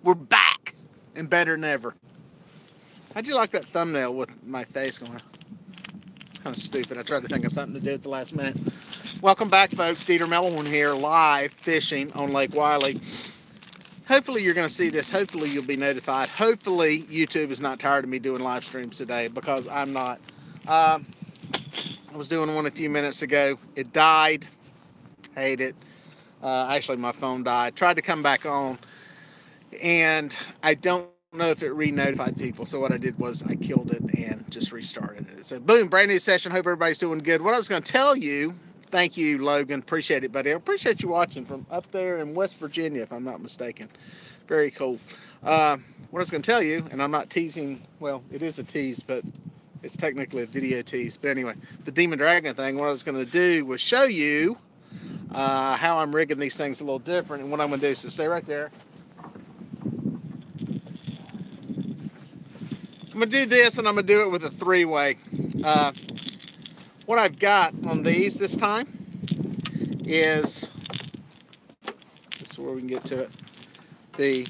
We're back and better than ever. How'd you like that thumbnail with my face going? Kind of stupid. I tried to think of something to do at the last minute. Welcome back, folks. Dieter Melhorn here, live fishing on Lake Wiley. Hopefully you're going to see this. Hopefully you'll be notified. Hopefully YouTube is not tired of me doing live streams today, because I'm not. I was doing one a few minutes ago. It died. Hate it. Actually, my phone died. Tried to come back on, and I don't know if it re-notified people. So what I did was I killed it and just restarted it. So boom, brand new session. Hope everybody's doing good. What I was going to tell you, thank you, Logan. Appreciate it, buddy. I appreciate you watching from up there in West Virginia, if I'm not mistaken. Very cool. What I was going to tell you, and I'm not teasing, well, it is a tease, but it's technically a video tease. But anyway, the Demon Dragon thing, what I was going to do was show you how I'm rigging these things a little different. And what I'm going to do is to stay right there. I'm going to do this, and I'm going to do it with a three-way. What I've got on these this time is, this is where we can get to it, the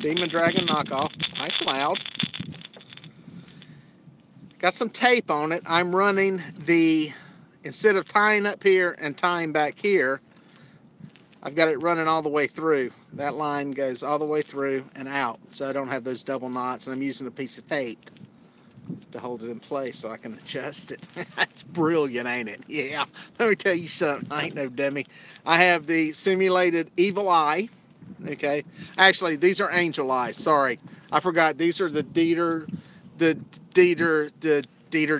Demon Dragon knockoff, nice and loud. Got some tape on it. I'm running the, instead of tying up here and tying back here, I've got it running all the way through. That line goes all the way through and out, so I don't have those double knots, and I'm using a piece of tape to hold it in place so I can adjust it. That's brilliant, ain't it? Yeah. Let me tell you something. I ain't no dummy. I have the simulated evil eye. Okay. Actually, these are angel eyes. Sorry. I forgot. These are the Dieter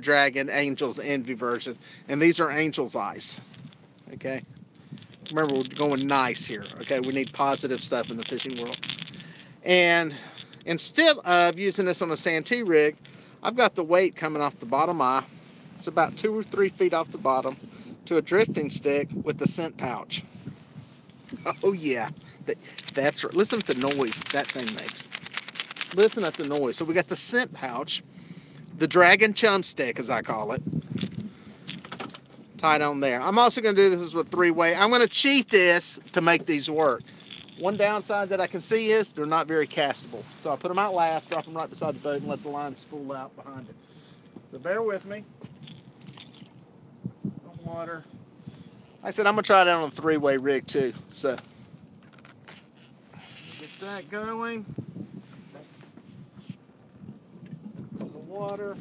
Dragon Angel's Envy version. And these are angel's eyes. Okay. Remember, we're going nice here. Okay. We need positive stuff in the fishing world. And instead of using this on a Santee rig, I've got the weight coming off the bottom eye. It's about 2 or 3 feet off the bottom to a drifting stick with the scent pouch. Oh yeah, that's right. Listen to the noise that thing makes. Listen at the noise. So we got the scent pouch, the dragon chum stick, as I call it, tied on there. I'm also going to do this with three-way. I'm going to cheat this to make these work. One downside that I can see is they're not very castable. So I put them out last, drop them right beside the boat, and let the line spool out behind it. So bear with me. No water. Like I said, I'm going to try it out on a three-way rig too. So get that going. The water.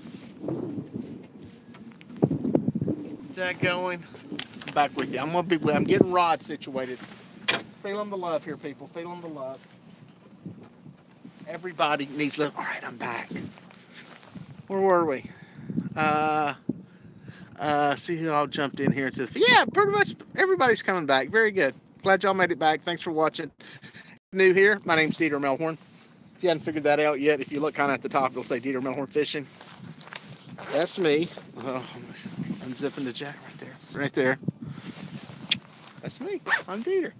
Get that going. I'm back with you. I'm getting rod situated. Feeling the love here, people. Feeling the love. Everybody needs love. All right, I'm back. Where were we? See who all jumped in here and says, yeah, pretty much everybody's coming back. Very good. Glad y'all made it back. Thanks for watching. New here, my name's Dieter Melhorn. If you haven't figured that out yet, if you look kind of at the top, it'll say Dieter Melhorn Fishing. That's me. Oh, I'm unzipping the jacket right there. It's right there. That's me. I'm Dieter.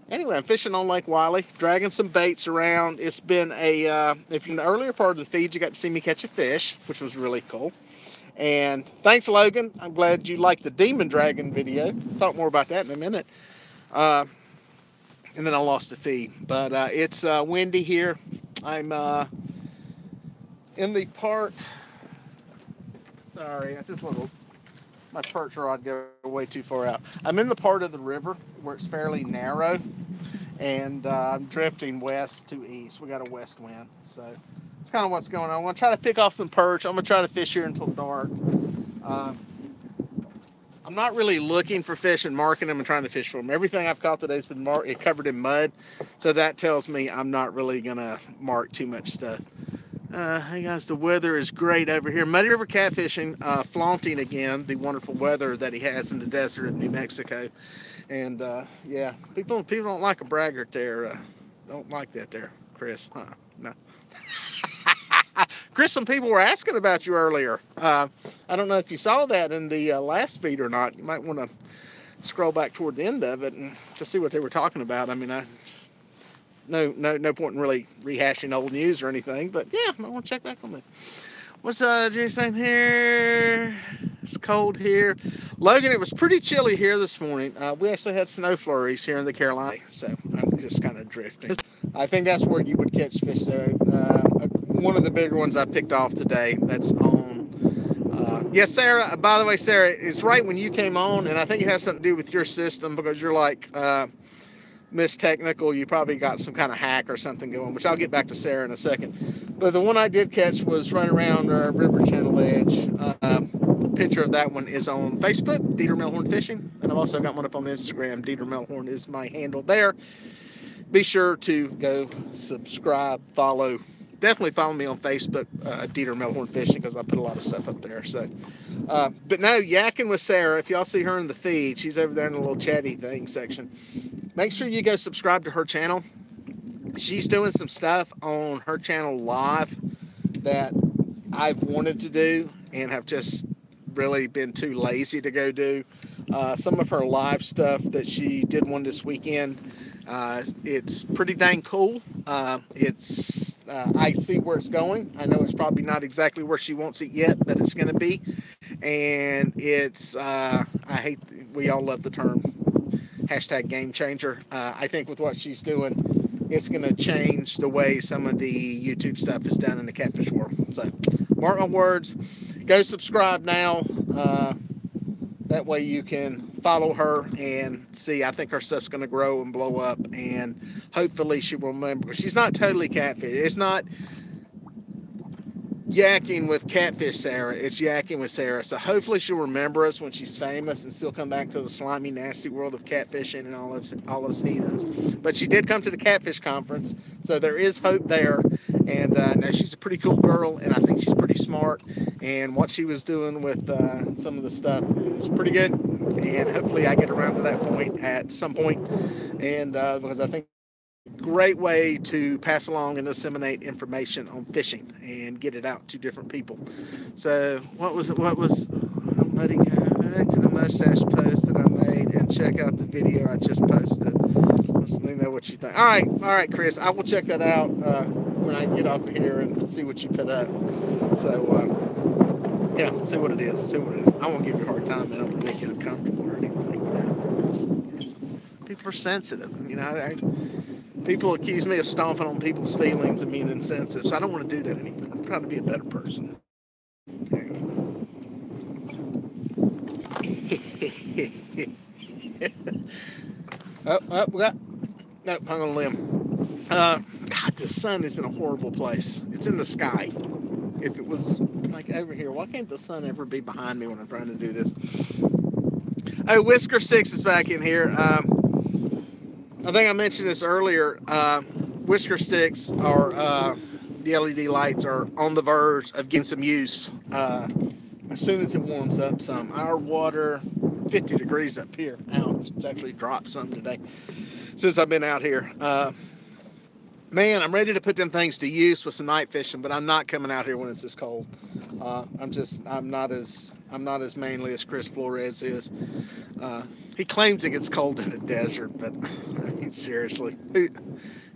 Anyway, I'm fishing on Lake Wiley, dragging some baits around. It's been a, if you're in the earlier part of the feed, you got to see me catch a fish, which was really cool. And thanks, Logan. I'm glad you liked the Demon Dragon video. Talk more about that in a minute. And then I lost the feed. But it's windy here. I'm in the part. Sorry, I just little. My perch rod go way too far out. I'm in the part of the river where it's fairly narrow, and I'm drifting west to east. We got a west wind, so it's kind of what's going on. I'm going to try to pick off some perch. I'm going to try to fish here until dark. I'm not really looking for fish and marking them and trying to fish for them. Everything I've caught today has been covered in mud, so that tells me I'm not really going to mark too much stuff. Hey guys, the weather is great over here. Muddy River Catfishing, flaunting again the wonderful weather that he has in the desert of New Mexico. And yeah, people don't like a braggart there. Don't like that there, Chris. No. Chris, some people were asking about you earlier. I don't know if you saw that in the last feed or not. You might want to scroll back toward the end of it and to see what they were talking about. I mean, no point in really rehashing old news or anything, but yeah, I want to check back on that. What's Jerry saying here? It's cold here. Logan, it was pretty chilly here this morning. We actually had snow flurries here in the Carolinas, so I'm just kind of drifting. I think that's where you would catch fish. So, one of the bigger ones I picked off today that's on. Yes, Sarah, by the way, Sarah, it's right when you came on, and I think it has something to do with your system because you're like Miss Technical. You probably got some kind of hack or something going, which I'll get back to Sarah in a second. But the one I did catch was right around our River Channel edge. Picture of that one is on Facebook, Dieter Melhorn Fishing, and I've also got one up on Instagram. Dieter Melhorn is my handle there. Be sure to go subscribe, follow. Definitely follow me on Facebook, Dieter Melhorn Fishing, because I put a lot of stuff up there. So, but no, yakking with Sarah. If y'all see her in the feed, she's over there in the little chatty thing section. Make sure you go subscribe to her channel. She's doing some stuff on her channel live that I've wanted to do and have just really been too lazy to go do. Some of her live stuff that she did one this weekend. It's pretty dang cool. I see where it's going. I know it's probably not exactly where she wants it yet, but it's going to be. And it's, we all love the term hashtag game changer. I think with what she's doing, it's going to change the way some of the YouTube stuff is done in the catfish world. So, mark my words. Go subscribe now. That way you can follow her and see. I think her stuff's going to grow and blow up, and hopefully she will remember. She's not totally catfish. It's not yakking with Catfish Sarah. It's yakking with Sarah. So hopefully she'll remember us when she's famous and still come back to the slimy, nasty world of catfishing and all those heathens. But she did come to the Catfish Conference, so there is hope there. And now she's a pretty cool girl, and I think she's pretty smart. And what she was doing with some of the stuff is pretty good. And hopefully I get around to that point at some point. And because I think great way to pass along and disseminate information on fishing and get it out to different people. So I'm letting back to the mustache post that I made and check out the video I just posted. Let me know what you think. All right, Chris, I will check that out when I get off of here and see what you put up. So yeah, see what it is. I won't give you a hard time, and I don't make you uncomfortable or anything. People are sensitive, people accuse me of stomping on people's feelings and being insensitive, so I don't want to do that anymore. I'm trying to be a better person. Hung on a limb. God, the sun is in a horrible place. It's in the sky. If it was like over here, why can't the sun ever be behind me when I'm trying to do this? Oh, Whisker 6 is back in here. I think I mentioned this earlier. Whisker sticks are, the LED lights are on the verge of getting some use. As soon as it warms up some. Our water, 50 degrees up here. Ouch, it's actually dropped some today since I've been out here. Man, I'm ready to put them things to use with some night fishing, but I'm not coming out here when it's this cold. I'm not as manly as Chris Flores is. He claims it gets cold in the desert, but I mean, seriously,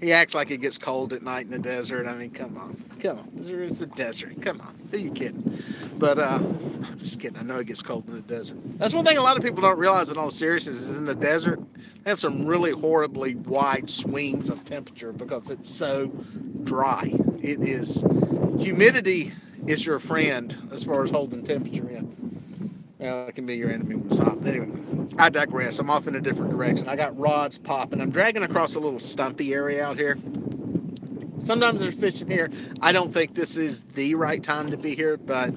he acts like it gets cold at night in the desert. I mean, come on, it's a desert. Come on, who are you kidding? But I'm just kidding. I know it gets cold in the desert. That's one thing a lot of people don't realize in all seriousness is in the desert, they have some really horribly wide swings of temperature because it's so dry. It is, humidity is your friend as far as holding temperature in. Well, it can be your enemy when it's hot. But anyway, I digress. I'm off in a different direction. I got rods popping. I'm dragging across a little stumpy area out here. Sometimes there's fishing here. I don't think this is the right time to be here, but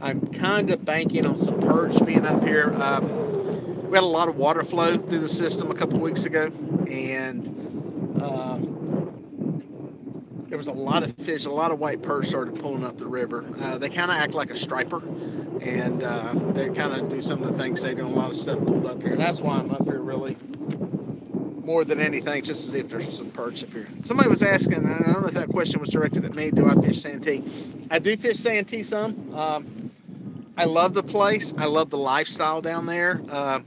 I'm kind of banking on some perch being up here. We had a lot of water flow through the system a couple of weeks ago, and there was a lot of fish, a lot of white perch started pulling up the river. They kind of act like a striper, and they kind of do some of the things they do. A lot of stuff pulled up here, and that's why I'm up here really more than anything, just to see if there's some perch up here. Somebody was asking, and I don't know if that question was directed at me, do I fish Santee? I do fish Santee some. I love the place. I love the lifestyle down there. I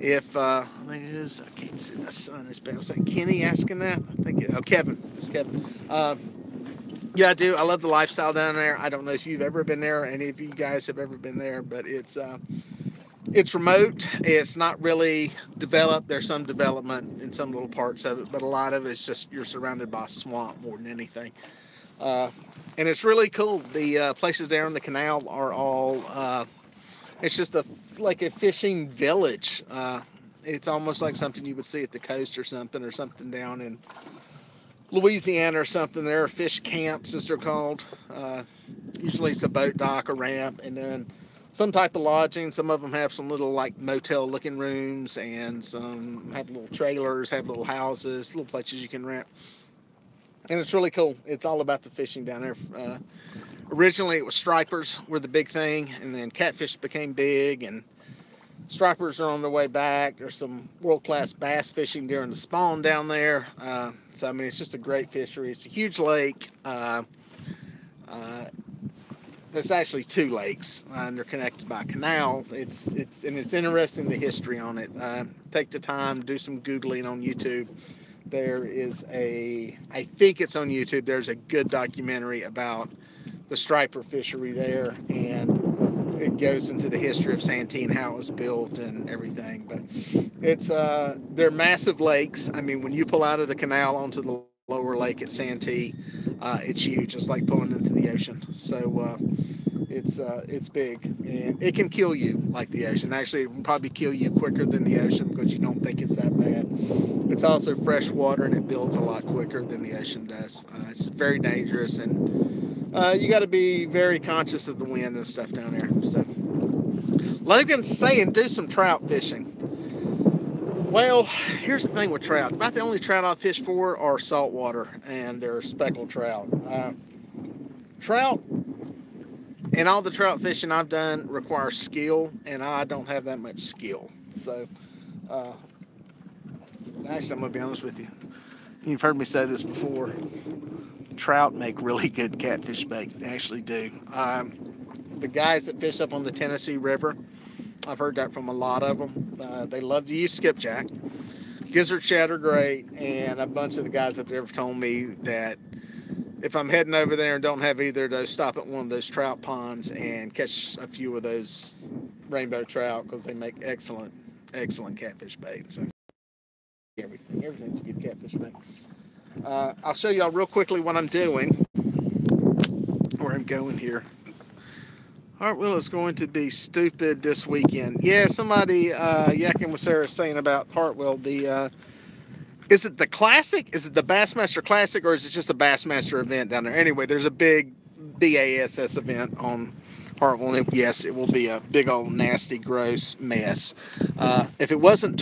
think it is, I can't see the sun is bad. Was that Kenny asking that? I think Kevin. It's Kevin. Yeah, I do. I love the lifestyle down there. I don't know if you've ever been there, or any of you guys have ever been there, but it's It's remote. It's not really developed. There's some development in some little parts of it, but a lot of it's just you're surrounded by swamp more than anything. Uh, and it's really cool. The places there on the canal are all. It's just like a fishing village. It's almost like something you would see at the coast or something down in Louisiana or something. There are fish camps, as they're called. Usually it's a boat dock, a ramp, and then some type of lodging. Some of them have some little like motel-looking rooms, and some have little trailers, have little houses, little places you can rent. And it's really cool. It's all about the fishing down there. Originally, it was stripers were the big thing, and then catfish became big, and stripers are on their way back. There's some world-class bass fishing during the spawn down there. So, I mean, it's just a great fishery. It's a huge lake. There's actually two lakes, and they're connected by a canal. It's interesting, the history on it. Take the time, do some Googling on YouTube. There is I think it's on YouTube, there's a good documentary about the striper fishery there, and it goes into the history of Santee and how it was built and everything. But it's they're massive lakes. I mean, when you pull out of the canal onto the lower lake at Santee, it's huge. It's like pulling into the ocean. So it's big, and it can kill you like the ocean. Actually, it will probably kill you quicker than the ocean because you don't think it's that bad. It's also fresh water, and it builds a lot quicker than the ocean does. It's very dangerous, and you got to be very conscious of the wind and stuff down there. So Logan's saying do some trout fishing. Well, here's the thing with trout. About the only trout I fish for are saltwater, and they're speckled trout. Trout and all the trout fishing I've done requires skill, and I don't have that much skill. So, actually, I'm going to be honest with you. You've heard me say this before. Trout make really good catfish bait. They actually do. The guys that fish up on the Tennessee River, I've heard that from a lot of them. They love to use skipjack. Gizzard shad are great, and a bunch of the guys up there have told me that if I'm heading over there and don't have either of those, stop at one of those trout ponds and catch a few of those rainbow trout because they make excellent catfish bait. So everything's a good catfish bait. I'll show y'all real quickly what I'm doing, where I'm going here. Hartwell is going to be stupid this weekend. Yeah, somebody yakking with Sarah saying about Hartwell. Is it the Classic? Is it the Bassmaster Classic, or is it just a Bassmaster event down there? Anyway, there's a big BASS event on Hartwell. And yes, it will be a big old nasty, gross mess. If it wasn't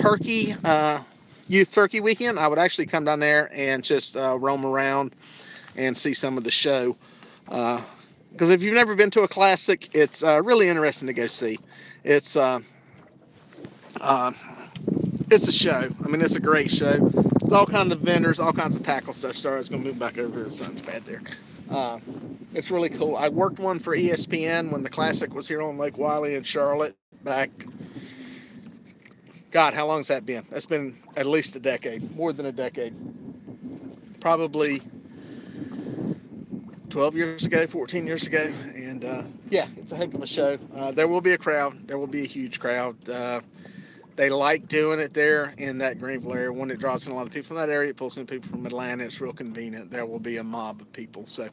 Youth Turkey Weekend, I would actually come down there and just roam around and see some of the show. Because if you've never been to a Classic, it's really interesting to go see. It's a show. I mean, it's a great show. There's all kinds of vendors, all kinds of tackle stuff. Sorry, I was going to move back over here. The sun's bad there. It's really cool. I worked one for ESPN when the Classic was here on Lake Wiley in Charlotte back. God, how long has that been? That's been at least a decade, more than a decade. Probably 12 years ago, 14 years ago. And yeah, it's a heck of a show. There will be a crowd. There will be a huge crowd. They like doing it there in that Greenville area. When it draws in a lot of people from that area, it pulls in people from Atlanta. It's real convenient. There will be a mob of people. So,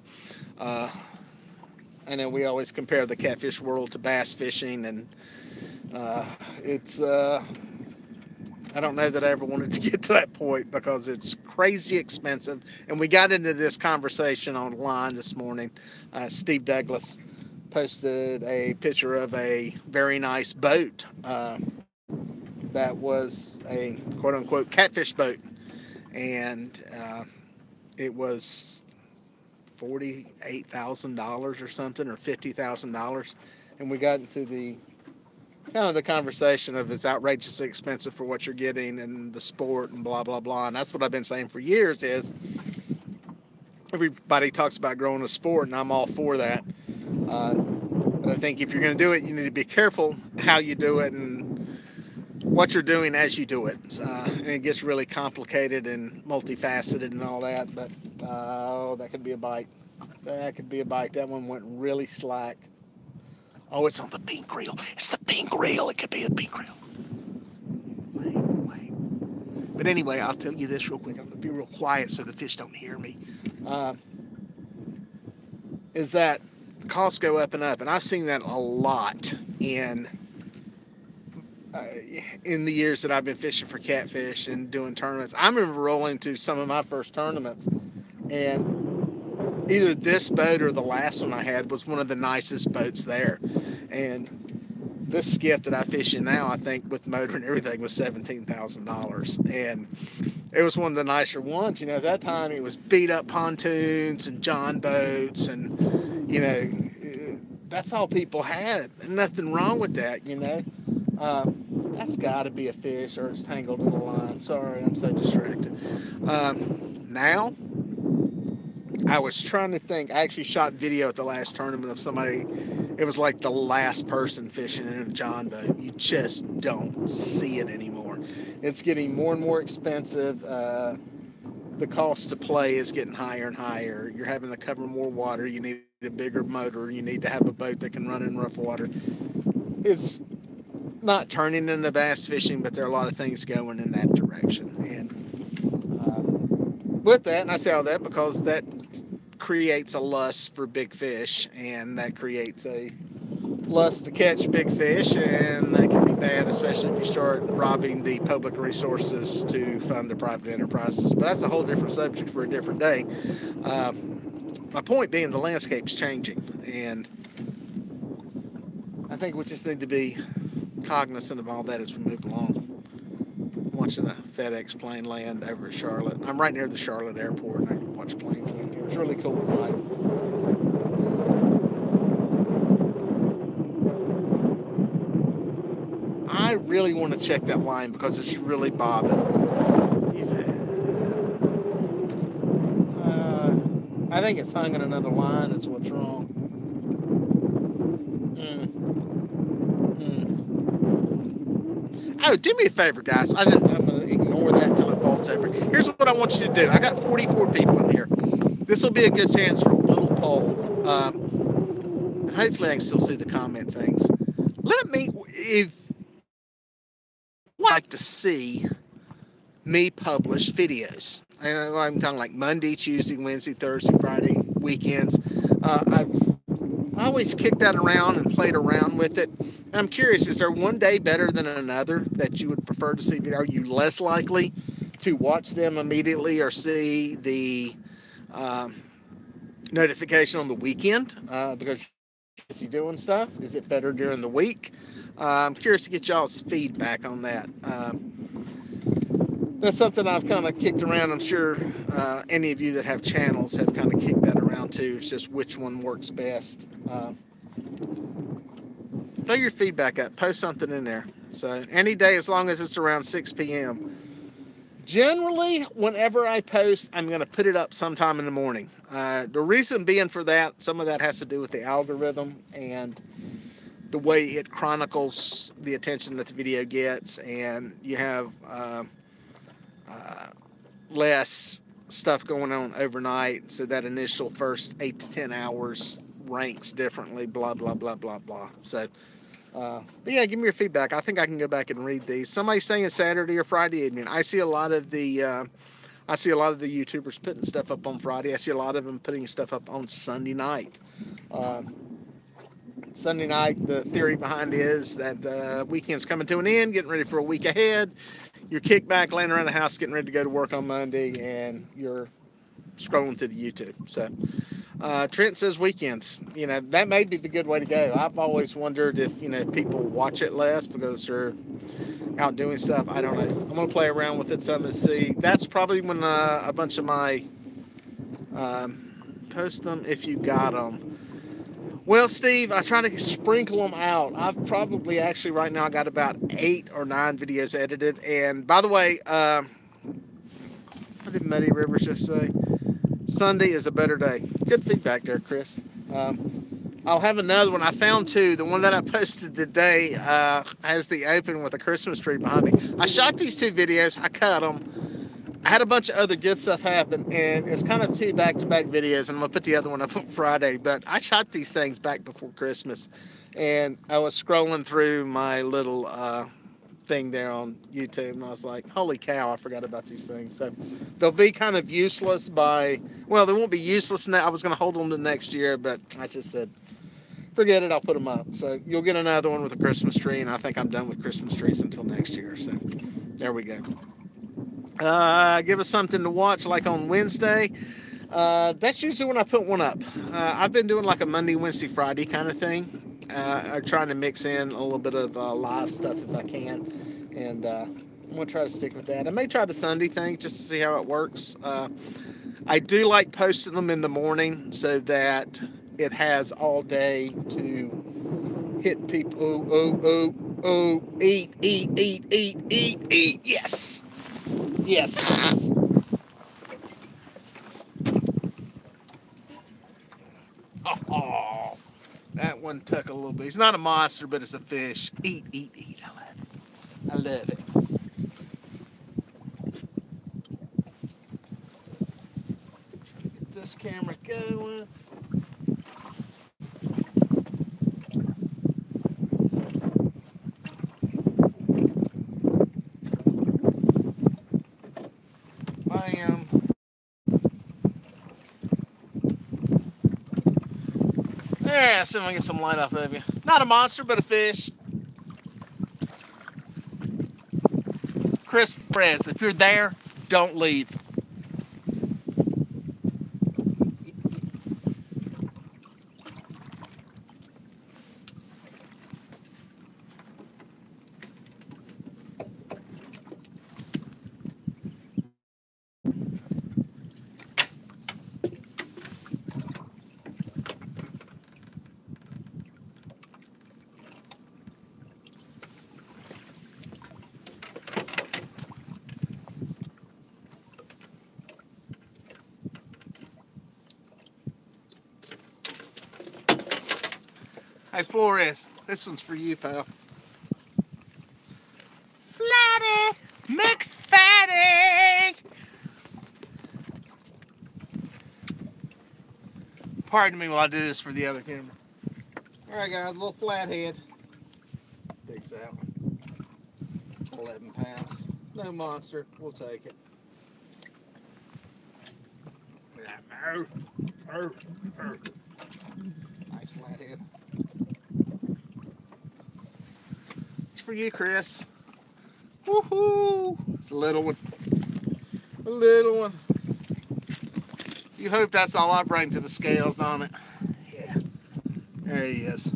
and then we always compare the catfish world to bass fishing, and it's I don't know that I ever wanted to get to that point because it's crazy expensive. And we got into this conversation online this morning. Steve Douglas posted a picture of a very nice boat that was a quote-unquote catfish boat. And it was $48,000 or something, or $50,000. And we got into the conversation of it's outrageously expensive for what you're getting and the sport and blah, blah, blah. And that's what I've been saying for years is everybody talks about growing a sport, and I'm all for that. But I think if you're going to do it, you need to be careful how you do it and what you're doing as you do it. And it gets really complicated and multifaceted and all that. But, that could be a bite. That could be a bite. That one went really slack. Oh, it's on the pink reel. It's the pink reel. It could be the pink reel. Wait. But anyway, I'll tell you this real quick. I'm going to be real quiet so the fish don't hear me. Is that the costs go up and up. And I've seen that a lot in the years that I've been fishing for catfish and doing tournaments. I remember rolling to some of my first tournaments, and either this boat or the last one I had was one of the nicest boats there. And this skiff that I fish in now, I think with motor and everything, was $17,000. And it was one of the nicer ones. You know, at that time it was beat up pontoons and john boats, and, you know, that's all people had. And nothing wrong with that, you know. That's got to be a fish, or it's tangled in the line. Sorry, I'm so distracted. Now, I was trying to think. I actually shot video at the last tournament of somebody. It was like the last person fishing in a john boat. You just don't see it anymore. It's getting more and more expensive. The cost to play is getting higher and higher. You're having to cover more water. You need a bigger motor. You need to have a boat that can run in rough water. It's not turning into bass fishing, but there are a lot of things going in that direction. And with that, and I say all that because that creates a lust for big fish, and that creates a lust to catch big fish, and that can be bad, especially if you start robbing the public resources to fund the private enterprises. But that's a whole different subject for a different day. My point being, the landscape's changing, and I think we just need to be cognizant of all that as we move along. I'm watching a FedEx plane land over Charlotte. I'm right near the Charlotte airport, and I can watch planes land. It was really cool at night. I really want to check that line because it's really bobbing. I think it's hung in another line is what's wrong. Oh, do me a favor, guys. I'm going to ignore that until it falls over. Here's what I want you to do. I got 44 people in here. This will be a good chance for a little poll. Hopefully I can still see the comment things. Let me, if you like to see me publish videos, and I'm talking like Monday, Tuesday, Wednesday, Thursday, Friday, weekends. I always kicked that around and played around with it. And I'm curious, is there one day better than another that you would prefer to see? Are you less likely to watch them immediately or see the notification on the weekend because you're busy doing stuff? Is it better during the week? I'm curious to get y'all's feedback on that. That's something I've kind of kicked around. I'm sure any of you that have channels have kind of kicked that around too. It's just which one works best. Throw your feedback up. Post something in there. So any day as long as it's around 6 p.m. Generally, whenever I post, I'm going to put it up sometime in the morning. The reason being for that, some of that has to do with the algorithm and the way it chronicles the attention that the video gets, and you have less stuff going on overnight, so that initial first 8 to 10 hours ranks differently, blah, blah, blah, blah, blah. So, but yeah, give me your feedback. I think I can go back and read these. Somebody's saying Saturday or Friday evening. I see a lot of the YouTubers putting stuff up on Friday. I see a lot of them putting stuff up on Sunday night. Sunday night, the theory behind it is that the weekend's coming to an end, getting ready for a week ahead. You're kicked back, laying around the house, getting ready to go to work on Monday, and you're scrolling through the YouTube. So, Trent says weekends. You know, that may be the good way to go. I've always wondered if, you know, people watch it less because they're out doing stuff. I don't know. I'm going to play around with it some and see. That's probably when a bunch of my post them if you got them. Well, Steve, I try to sprinkle them out. I've probably actually right now got about 8 or 9 videos edited. And by the way, what did Muddy Rivers just say? Sunday is a better day. Good feedback there, Chris. I'll have another one. I found 2. The one that I posted today has the open with a Christmas tree behind me. I shot these 2 videos. I cut them. I had a bunch of other good stuff happen, and it's kind of two back-to-back videos, and I'm going to put the other one up on Friday, but I shot these things back before Christmas, and I was scrolling through my little thing there on YouTube, and I was like, holy cow, I forgot about these things. So they'll be kind of useless well, they won't be useless now. I was going to hold them to next year, but I just said, forget it, I'll put them up. So you'll get another one with a Christmas tree, and I think I'm done with Christmas trees until next year. So there we go. Give us something to watch, like on Wednesday. That's usually when I put one up. I've been doing like a Monday, Wednesday, Friday kind of thing. I'm trying to mix in a little bit of live stuff if I can, and I'm going to try to stick with that. I may try the Sunday thing just to see how it works. I do like posting them in the morning so that it has all day to hit people. Eat, yes. Yes. Oh, that one took a little bit. He's not a monster, but it's a fish. Eat. I love it. Get this camera going. Bam. Yeah, see if I can get some light off of you. Not a monster, but a fish. Chris Perez, if you're there, don't leave. Hey, Flores, this one's for you, pal. Flatty McFatty. Pardon me while I do this for the other camera. All right, guys, a little flathead. Big salmon. 11 pounds. No monster. We'll take it. Nice flathead. It's for you, Chris. Woohoo! It's a little one. A little one. You hope that's all I bring to the scales, don't it? Yeah. There he is.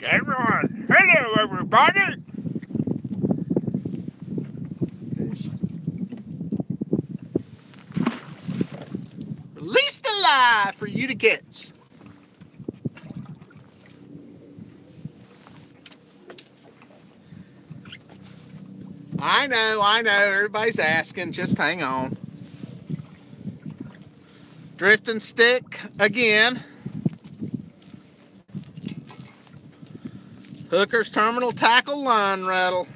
Everyone, hello everybody! Fish. Released alive for you to catch. I know, everybody's asking, just hang on. Drifting stick again. Hooker's terminal tackle line rattle.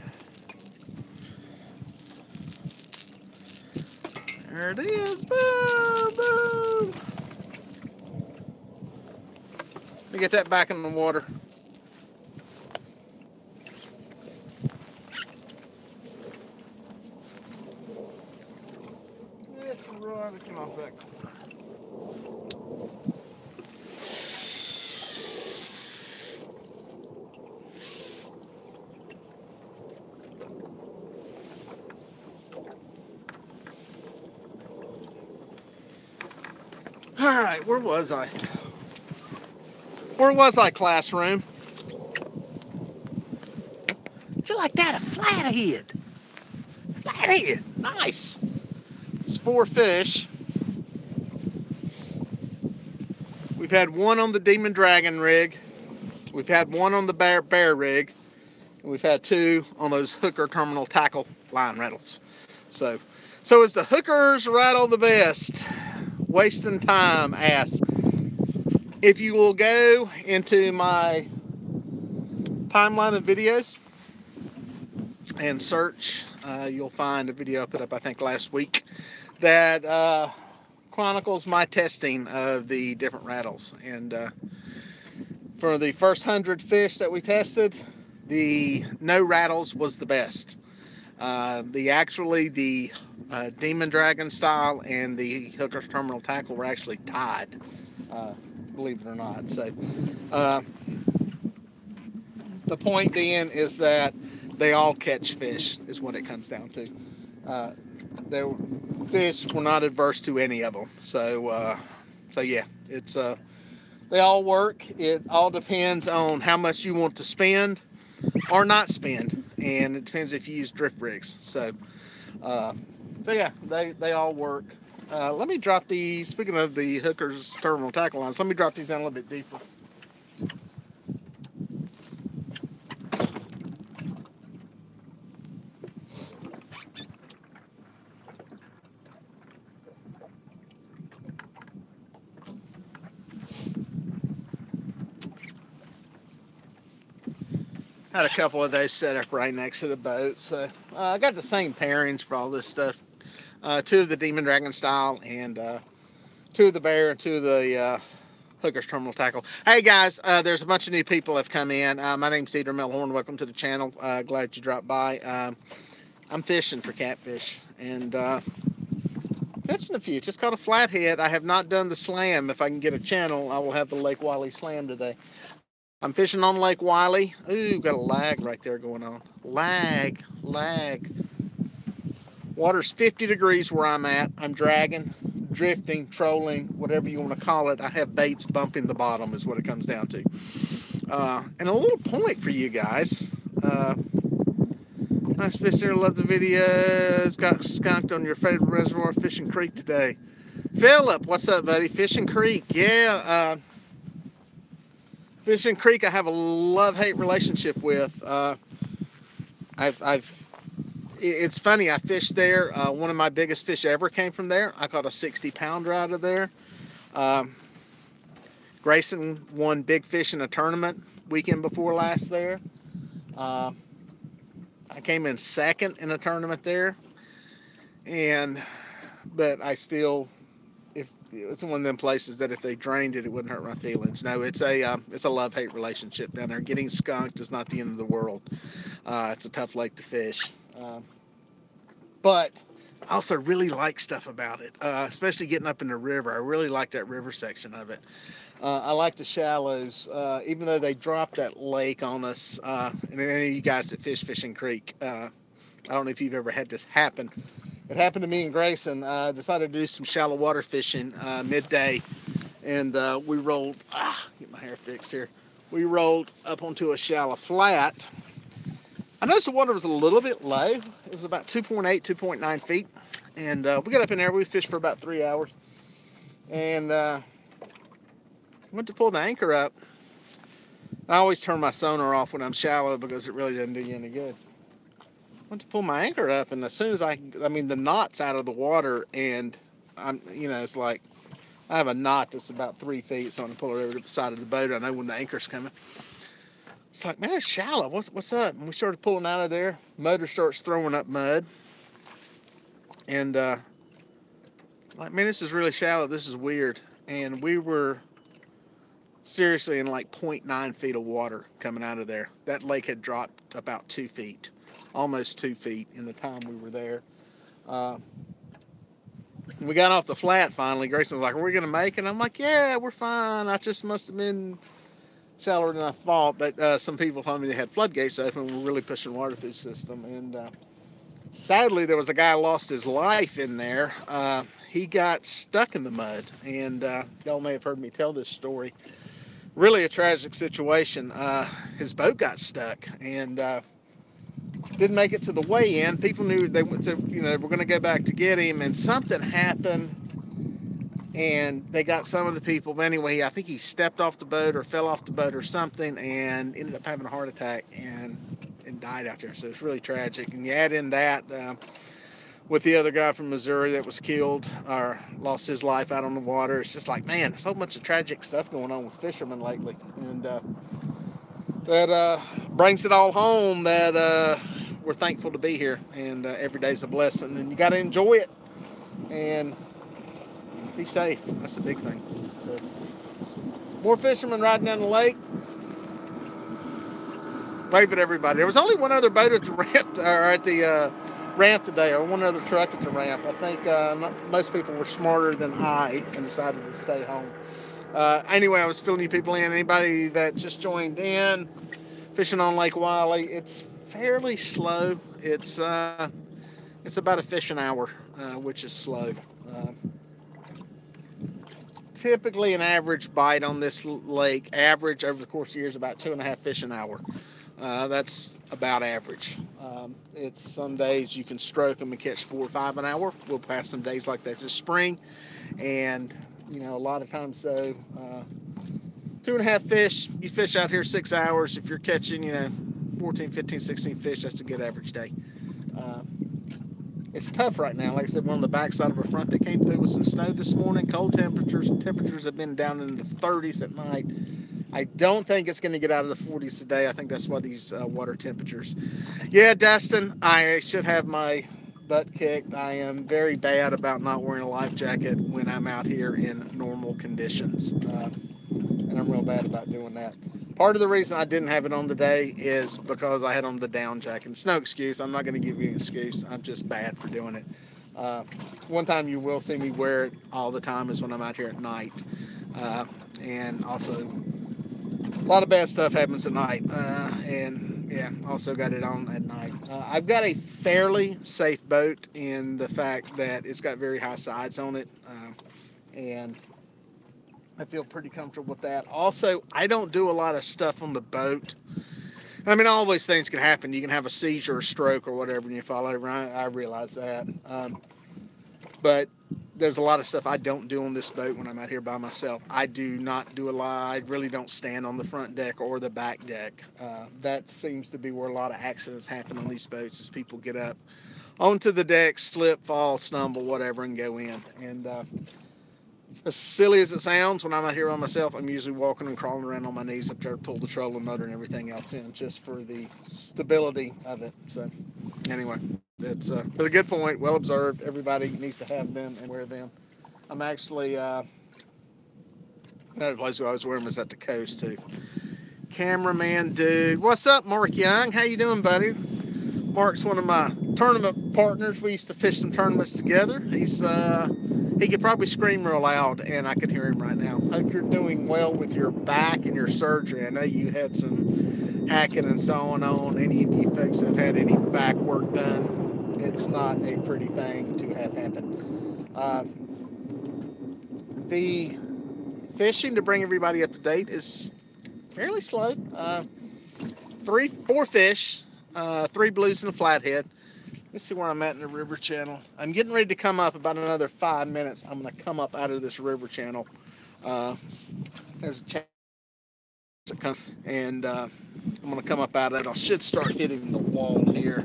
There it is. Boom, boom. Let me get that back in the water. It's right to come off that corner. All right, where was I? Where was I, classroom? Did you like that? A flathead. Flathead. Nice. It's 4 fish. We've had one on the Demon Dragon rig. We've had one on the Bear rig. And we've had 2 on those Hooker terminal tackle line rattles. So is the Hooker's rattle the best? Wasting time, ass. If you will go into my timeline of videos and search you'll find a video I put up, I think, last week that chronicles my testing of the different rattles. And for the first 100 fish that we tested, the no rattles was the best. The Demon Dragon style and the Hooker's Terminal Tackle were actually tied, believe it or not. So the point being is that they all catch fish, is what it comes down to. Their fish were not adverse to any of them. So yeah, it's they all work. It all depends on how much you want to spend or not spend, and it depends if you use drift rigs. So yeah, they all work. Let me drop these. Speaking of the Hooker's Terminal Tackle lines, let me drop these down a little bit deeper. Had a couple of those set up right next to the boat. So I got the same pairings for all this stuff. Two of the Demon Dragon style, and two of the Bear, and two of the Hooker's Terminal Tackle. Hey guys, there's a bunch of new people have come in. My name's Dieter Melhorn. Welcome to the channel. Glad you dropped by. I'm fishing for catfish and catching a few. Just caught a flathead. I have not done the slam. If I can get a channel, I will have the Lake Wiley slam today. I'm fishing on Lake Wiley. Ooh, got a lag right there going on. Lag. Water's 50 degrees where I'm at. I'm dragging, drifting, trolling, whatever you want to call it. I have baits bumping the bottom is what it comes down to. And a little point for you guys. Nice fish there. Love the videos. Got skunked on your favorite reservoir fishing creek today. Philip, what's up, buddy? Fishing Creek. Yeah. Fishing Creek, I have a love-hate relationship with. It's funny, I fished there. One of my biggest fish ever came from there. I caught a 60-pounder out of there. Grayson won big fish in a tournament weekend before last there. I came in second in a tournament there. But I still, it's one of them places that if they drained it, it wouldn't hurt my feelings. No, it's a love-hate relationship down there. Getting skunked is not the end of the world. It's a tough lake to fish. But I also really like stuff about it, especially getting up in the river. I really like that river section of it. I like the shallows, even though they dropped that lake on us. And any of you guys that fish Fishing Creek, I don't know if you've ever had this happen. It happened to me and Grayson. Decided to do some shallow water fishing midday, and we rolled. Get my hair fixed here. We rolled up onto a shallow flat. I noticed the water was a little bit low. It was about 2.8, 2.9 feet, and we got up in there. We fished for about 3 hours, and went to pull the anchor up. I always turn my sonar off when I'm shallow because it really doesn't do you any good. Went to pull my anchor up, and as soon as the knot's out of the water, and it's like I have a knot that's about 3 feet, so I'm gonna pull it over to the side of the boat. I know when the anchor's coming. It's like, man, it's shallow. What's up? And we started pulling out of there. Motor starts throwing up mud, and like, man, this is really shallow. This is weird. And we were seriously in like 0.9 feet of water coming out of there. That lake had dropped about 2 feet. Almost 2 feet in the time we were there. We got off the flat finally. Grayson was like, are we going to make it? I'm like, yeah, we're fine. I just must have been shallower than I thought. But some people told me they had floodgates open and were really pushing water through the system. And sadly, there was a guy who lost his life in there. He got stuck in the mud. And y'all may have heard me tell this story. Really a tragic situation. His boat got stuck, and didn't make it to the weigh-in. People knew they were going to go back to get him, and something happened, and they got some of the people. But anyway, I think he stepped off the boat or fell off the boat or something, and ended up having a heart attack and died out there. So it's really tragic. And you add in that with the other guy from Missouri that was killed or lost his life out on the water. It's just like, man, there's a whole bunch of tragic stuff going on with fishermen lately, and that brings it all home that we're thankful to be here, and every day's a blessing, and you got to enjoy it and be safe. That's the big thing. So, more fishermen riding down the lake. Wave at everybody. There was only one other boat at the ramp, or at the ramp today, or one other truck at the ramp. I think most people were smarter than I and decided to stay home. Anyway, I was filling you people in. Anybody that just joined in, fishing on Lake Wiley, it's fairly slow. It's about a fish an hour, which is slow. Typically, an average bite on this lake, average over the course of years, about 2.5 fish an hour. That's about average. It's some days you can stroke them and catch 4 or 5 an hour. We'll pass some days like that this spring, and a lot of times though, 2.5 fish. You fish out here 6 hours. If you're catching 14, 15, 16 fish, that's a good average day. It's tough right now. Like I said, we're on the backside of a front that came through with some snow this morning. Cold temperatures. Temperatures have been down in the 30s at night. I don't think it's going to get out of the 40s today. I think that's why these water temperatures. Yeah, Dustin, I should have my butt kicked. I am very bad about not wearing a life jacket when I'm out here in normal conditions. And I'm real bad about doing that. Part of the reason I didn't have it on today is because I had on the down jacket. It's no excuse. I'm not going to give you an excuse. I'm just bad for doing it. One time you will see me wear it all the time is when I'm out here at night. And also, a lot of bad stuff happens at night. And yeah, also got it on at night. I've got a fairly safe boat in the fact that it's got very high sides on it. And I feel pretty comfortable with that. Also, I don't do a lot of stuff on the boat. I mean, always things can happen. You can have a seizure or stroke or whatever and you fall over. I realize that. But there's a lot of stuff I don't do on this boat when I'm out here by myself. I do not do a lot. I really don't stand on the front deck or the back deck. That seems to be where a lot of accidents happen on these boats is people get up onto the deck, slip, fall, stumble, whatever, and go in. And as silly as it sounds, when I'm out here by myself, I'm usually walking and crawling around on my knees up there to pull the trolling motor and everything else in just for the stability of it. So anyway, it's but a good point, well observed. Everybody needs to have them and wear them. I'm actually, another place where I was wearing was at the coast too. Cameraman dude. What's up, Mark Young? How you doing, buddy? Mark's one of my tournament partners. We used to fish some tournaments together. He could probably scream real loud, and I could hear him right now. Hope you're doing well with your back and your surgery. I know you had some hacking and so on. Any of you folks that have had any back work done, it's not a pretty thing to have happen. The fishing, to bring everybody up to date, is fairly slow. 4 fish, 3 blues and a flathead. Let's see where I'm at in the river channel. I'm getting ready to come up about another 5 minutes. I'm going to come up out of this river channel. There's a chance that comes, and I'm going to come up out of it. I should start hitting the wall here.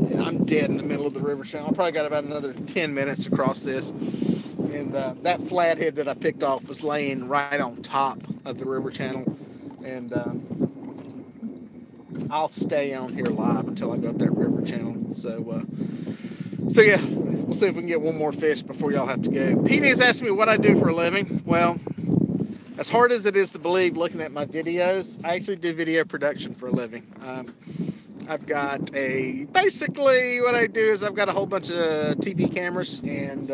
Yeah, I'm dead in the middle of the river channel. I probably got about another 10 minutes across this. And that flathead that I picked off was laying right on top of the river channel. And I'll stay on here live until I go up that river channel. So yeah, we'll see if we can get one more fish before y'all have to go. Petey is asking me what I do for a living. Well, as hard as it is to believe looking at my videos, I actually do video production for a living. I've got basically what I do is I've got a whole bunch of TV cameras, and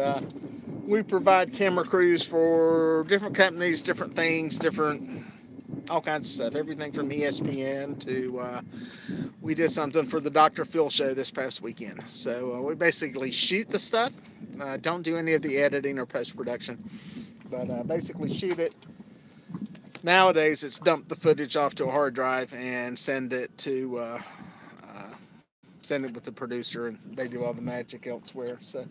we provide camera crews for different companies, different things, all kinds of stuff. Everything from ESPN to, we did something for the Dr. Phil show this past weekend. So we basically shoot the stuff. Don't do any of the editing or post-production, but basically shoot it. Nowadays, it's dump the footage off to a hard drive and send it with the producer, and they do all the magic elsewhere. So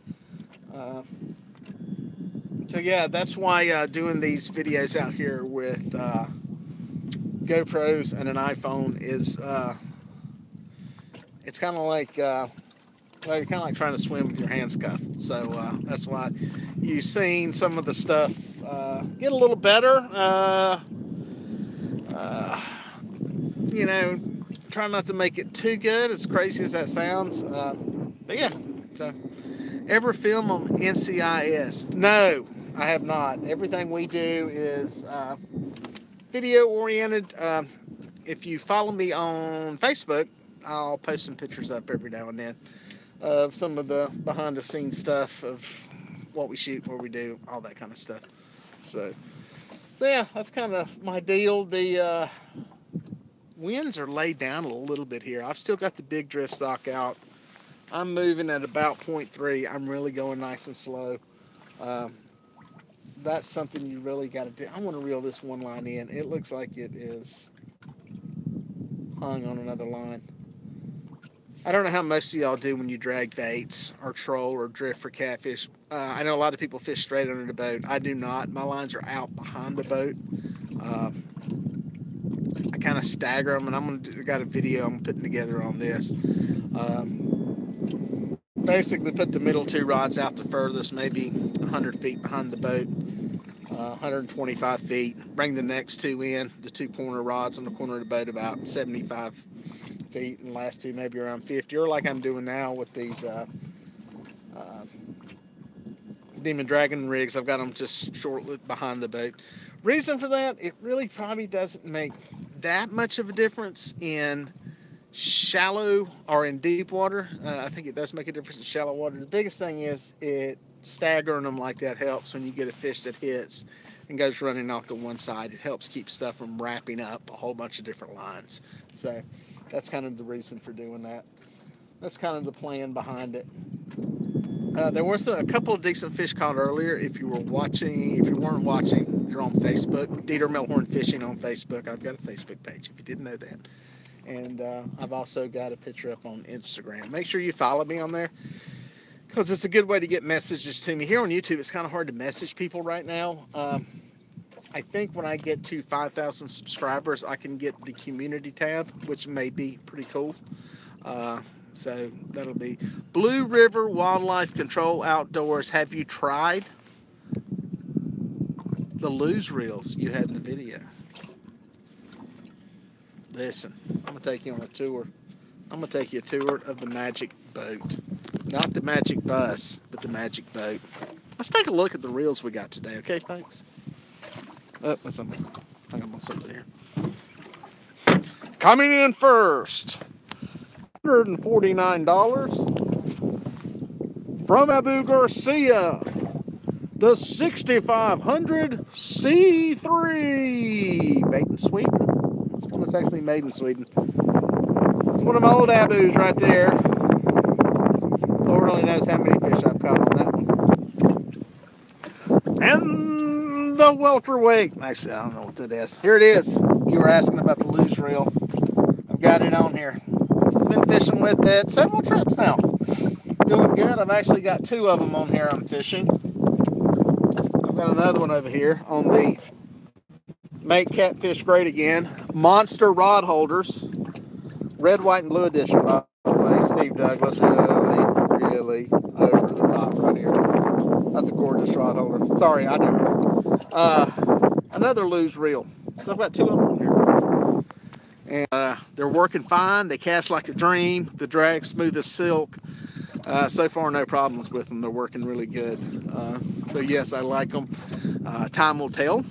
yeah, that's why doing these videos out here with GoPros and an iPhone is it's kind of like you're kind of like trying to swim with your hands cuffed. So that's why you've seen some of the stuff get a little better. Try not to make it too good, as crazy as that sounds. But yeah, so ever film on NCIS? No, I have not. Everything we do is video oriented. If you follow me on Facebook, I'll post some pictures up every now and then of some of the behind the scenes stuff of what we shoot, what we do, all that kind of stuff. So yeah, that's kind of my deal. The winds are laid down a little bit here. I've still got the big drift sock out. I'm moving at about 0.3. I'm really going nice and slow. That's something you really got to do. I want to reel this one line in. It looks like it is hung on another line. I don't know how most of y'all do when you drag baits or troll or drift for catfish. I know a lot of people fish straight under the boat. I do not. My lines are out behind the boat. I kind of stagger them, and I got a video I'm putting together on this. Basically put the middle two rods out the furthest, maybe 100 feet behind the boat, 125 feet. Bring the next two in, the two corner rods on the corner of the boat about 75 feet, and the last two maybe around 50, or like I'm doing now with these Demon Dragon rigs. I've got them just shortly behind the boat. Reason for that, it really probably doesn't make that much of a difference in shallow or in deep water. I think it does make a difference in shallow water. The biggest thing is staggering them like that helps when you get a fish that hits and goes running off to one side. It helps keep stuff from wrapping up a whole bunch of different lines. So that's kind of the reason for doing that. That's kind of the plan behind it. There was a couple of decent fish caught earlier. If you weren't watching, you're on Facebook. Dieter Melhorn Fishing on Facebook. I've got a Facebook page if you didn't know that. And I've also got a picture up on Instagram. Make sure you follow me on there, because it's a good way to get messages to me. Here on YouTube, it's kind of hard to message people right now. I think when I get to 5,000 subscribers, I can get the community tab, which may be pretty cool. So that'll be Blue River Wildlife Control Outdoors. Have you tried the lose reels you had in the video? Listen, I'm going to take you on a tour. I'm going to take you a tour of the magic boat. Not the magic bus, but the magic boat. Let's take a look at the reels we got today, okay, folks? Oh, listen. Hang on something here. Coming in first, $149 from Abu Garcia, the 6500 C3, made in Sweden. This one is actually made in Sweden. It's one of my old Abus right there. Lord only knows how many fish I've caught on that one. And the welterweight. Actually, I don't know what that is. Here it is. You were asking about the lose reel. I've got it on here. Been fishing with it several trips now. Doing good. I've actually got two of them on here I'm fishing. I've got another one over here on the Make Catfish Great Again monster rod holders. Red, white, and blue edition, by the way. Steve Douglas, really over the top right here. That's a gorgeous rod holder. Sorry, I digress. Another lose reel. So I've got two of them on here. And they're working fine. They cast like a dream. The drag smooth as silk. So far, no problems with them. They're working really good. So yes, I like them. Time will tell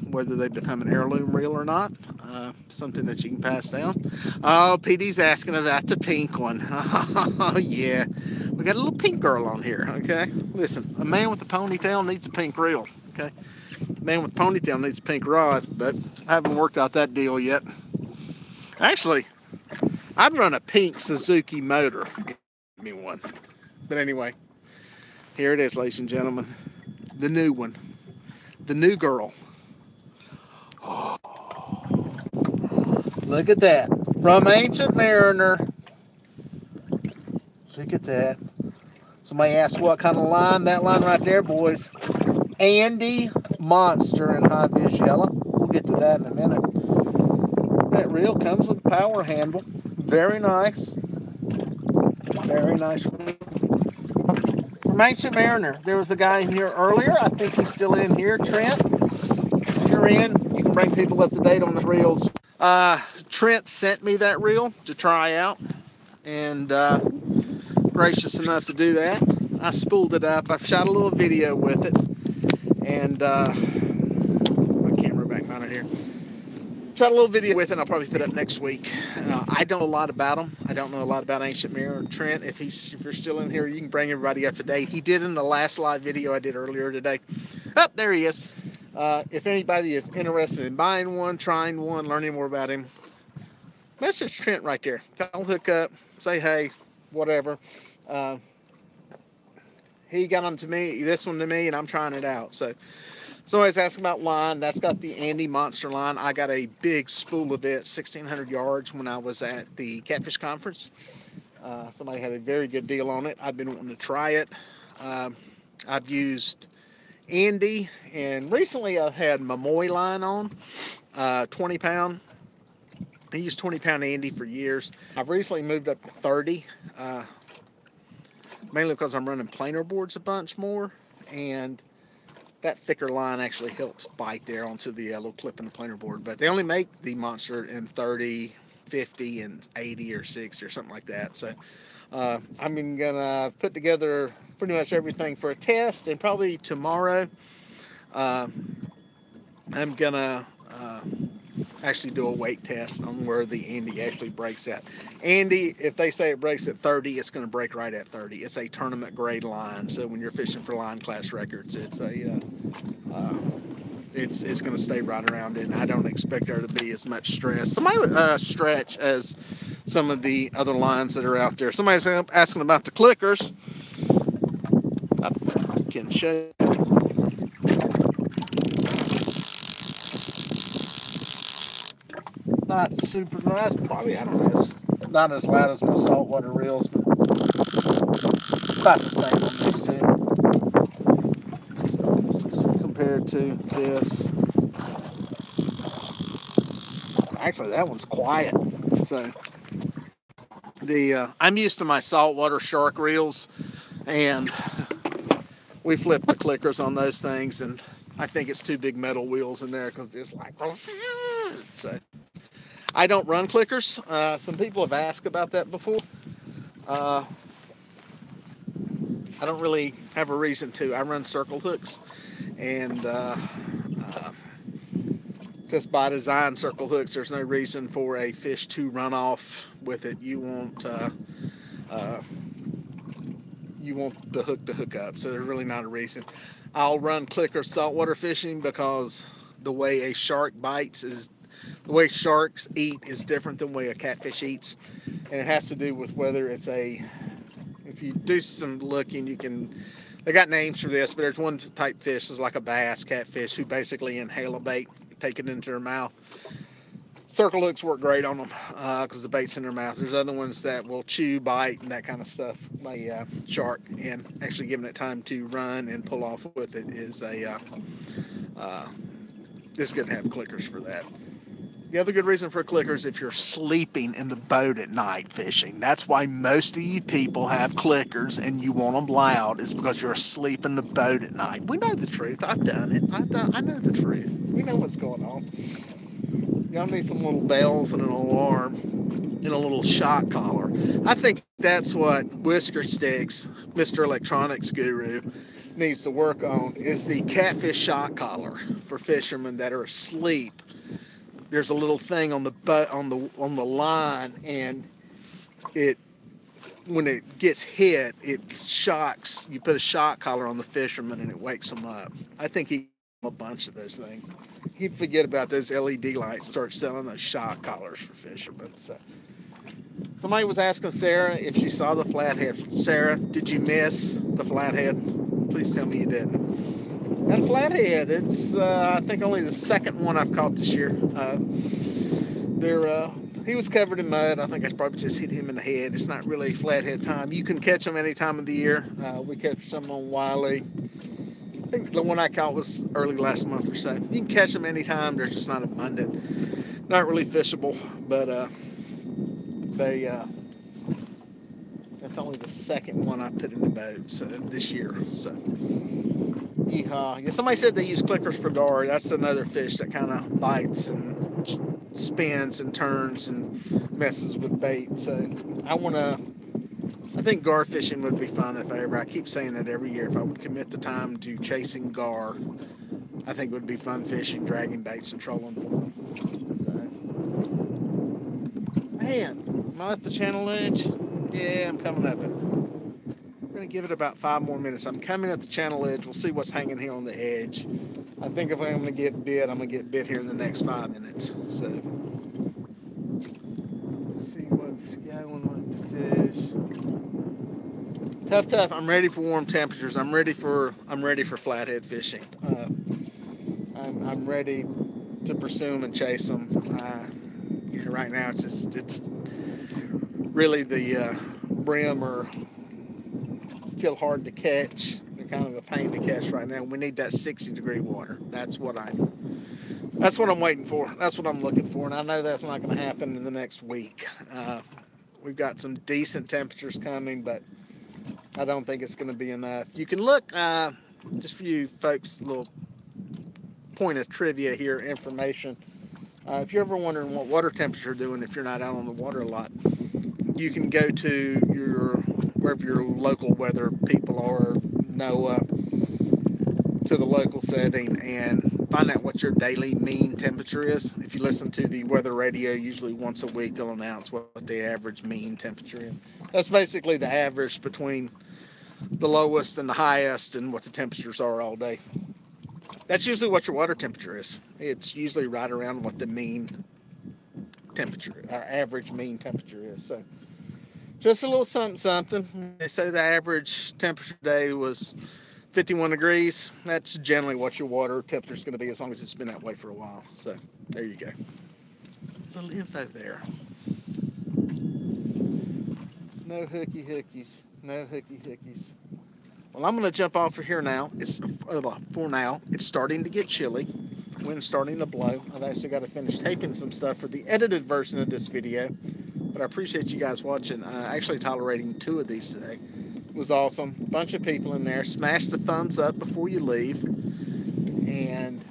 whether they become an heirloom reel or not. Something that you can pass down. Oh, PD's asking about the pink one. Oh yeah, we got a little pink girl on here. Okay, listen, a man with a ponytail needs a pink reel. Okay, a man with a ponytail needs a pink rod, but I haven't worked out that deal yet. Actually, I'd run a pink Suzuki motor. Give me one. But anyway, here it is, ladies and gentlemen. The new one. The new girl. Oh, look at that. From Ancient Mariner. Look at that. Somebody asked what kind of line. That line right there, boys. Andy Monster in high vis yellow. We'll get to that in a minute. That reel comes with a power handle. Very nice. Very nice reel. From Ancient Mariner. There was a guy in here earlier. I think he's still in here. Trent, if you're in, you can bring people up to date on the reels. Trent sent me that reel to try out, and gracious enough to do that. I spooled it up. I've shot a little video with it, and my camera back mounted here. Shot a little video with it. I'll probably put it up next week. I don't know a lot about them. I don't know a lot about Ancient Mirror. Trent, if you're still in here, you can bring everybody up to date. He did in the last live video I did earlier today. Oh, there he is. If anybody is interested in buying one, trying one, learning more about him, message Trent right there. I'll hook up, say hey, whatever. He got them to me, this one to me, and I'm trying it out. So somebody's asking about line. That's got the Andy Monster line. I got a big spool of it, 1,600 yards, when I was at the Catfish conference. Somebody had a very good deal on it. I've been wanting to try it. I've used Andy, and recently I've had Mamoy line on, 20 pound. I used 20 pound Andy for years. I've recently moved up to 30, mainly because I'm running planer boards a bunch more, and that thicker line actually helps bite there onto the little clip in the planer board. But they only make the Monster in 30, 50, and 80 or 60 or something like that. So I'm gonna put together pretty much everything for a test, and probably tomorrow I'm gonna actually do a weight test on where the Andy actually breaks at. Andy, if they say it breaks at 30, it's going to break right at 30. It's a tournament grade line, so when you're fishing for line class records, it's a it's going to stay right around it, and I don't expect there to be as much stress. Somebody stretch as some of the other lines that are out there. Somebody's asking about the clickers. I can show you. Not super nice, probably, I don't know, it's not as loud as my saltwater reels, but about the same on these two. So this was compared to this. Actually, that one's quiet. So I'm used to my saltwater shark reels, and we flip the clickers on those things, and I think it's two big metal wheels in there because it's like so. I don't run clickers. Some people have asked about that before. I don't really have a reason to. I run circle hooks, and just by design, circle hooks, there's no reason for a fish to run off with it. You want the hook to hook up, so there's really not a reason. I'll run clickers saltwater fishing because the way a shark bites is the way sharks eat is different than the way a catfish eats, and it has to do with whether it's if you do some looking, they got names for this, but there's one type fish is like a bass catfish who basically inhale a bait, take it into their mouth. Circle hooks work great on them because the bait's in their mouth. There's other ones that will chew, bite, and that kind of stuff by shark, and actually giving it time to run and pull off with it is it's good to have clickers for that. The other good reason for a clicker is if you're sleeping in the boat at night fishing. That's why most of you people have clickers and you want them loud, is because you're asleep in the boat at night. We know the truth. I've done it. I know the truth. We know what's going on. Y'all need some little bells and an alarm and a little shock collar. I think that's what Whisker Sticks, Mr. Electronics Guru, needs to work on, is the catfish shock collar for fishermen that are asleep. There's a little thing on the line, and when it gets hit, it shocks. You put a shock collar on the fisherman, and it wakes them up. I think he a bunch of those things. He'd forget about those LED lights and start selling those shock collars for fishermen. So somebody was asking Sarah if she saw the flathead. Sarah, did you miss the flathead? Please tell me you didn't. That flathead, it's I think only the second one I've caught this year. He was covered in mud. I think I probably just hit him in the head. It's not really flathead time. You can catch them any time of the year. We catch some on Wiley. I think the one I caught was early last month or so. You can catch them anytime. They're just not abundant. Not really fishable, but that's only the second one I put in the boat this year. So. Yeah, somebody said they use clickers for gar. That's another fish that kind of bites and spins and turns and messes with bait. So I think gar fishing would be fun if I keep saying that every year. If I would commit the time to chasing gar, I think it would be fun fishing, dragging baits, and trolling for them. So, man, am I at the channel edge? Yeah, I'm coming up it. We're going to give it about 5 more minutes. I'm coming at the channel edge. We'll see what's hanging here on the edge. I think if I'm going to get bit, I'm going to get bit here in the next 5 minutes. So, let's see what's going with the fish. Tough. I'm ready for warm temperatures. I'm ready for flathead fishing. I'm ready to pursue them and chase them. Right now it's really the brim are still hard to catch. They're kind of a pain to catch right now. We need that 60-degree water. That's what I'm waiting for. That's what I'm looking for, and I know that's not going to happen in the next week. We've got some decent temperatures coming, but I don't think it's going to be enough. You can look, just for you folks, a little point of trivia here, information. If you're ever wondering what water temperature are doing if you're not out on the water a lot, you can go to wherever your local weather people are, NOAA, to the local setting, and find out what your daily mean temperature is. If you listen to the weather radio, usually once a week they'll announce what the average mean temperature is. That's basically the average between the lowest and the highest and what the temperatures are all day. That's usually what your water temperature is. It's usually right around what the mean temperature, our average mean temperature is. So just a little something. They say the average temperature today was 51 degrees. That's generally what your water temperature is going to be as long as it's been that way for a while. So there you go. A little info there. No hookies. No hookies. Well, I'm going to jump off for here now. For now. It's starting to get chilly. Wind's starting to blow. I've actually got to finish taping some stuff for the edited version of this video. But I appreciate you guys watching. Actually tolerating 2 of these today. It was awesome. A bunch of people in there. Smash the thumbs up before you leave. And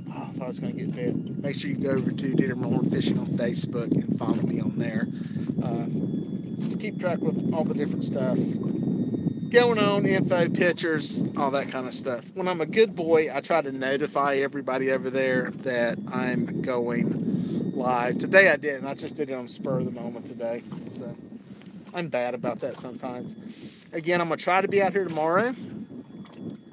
I thought I was going to get bit. Make sure you go over to Dieter Melhorn Fishing on Facebook and follow me on there. Just keep track with all the different stuff going on, info, pictures, all that kind of stuff. When I'm a good boy, I try to notify everybody over there that I'm going live. Today I didn't. I just did it on spur of the moment today. So I'm bad about that sometimes. Again, I'm going to try to be out here tomorrow.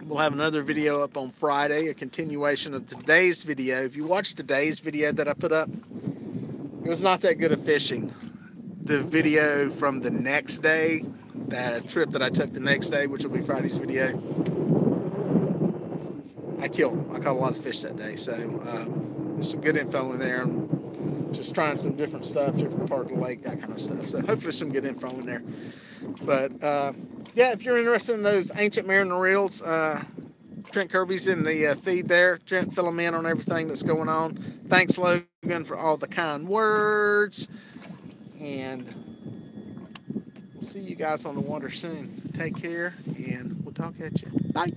We'll have another video up on Friday, a continuation of today's video. If you watched today's video that I put up, it was not that good at fishing. The video from the next day, that trip that I took the next day, which will be Friday's video, I killed them. I caught a lot of fish that day. So there's some good info in there. I'm just trying some different stuff, different part of the lake, that kind of stuff. So hopefully some good info in there. But yeah, if you're interested in those ancient mariner reels, Trent Kirby's in the feed there. Trent, fill them in on everything that's going on. Thanks, Logan, for all the kind words. And we'll see you guys on the water soon. Take care, and we'll talk at you. Bye.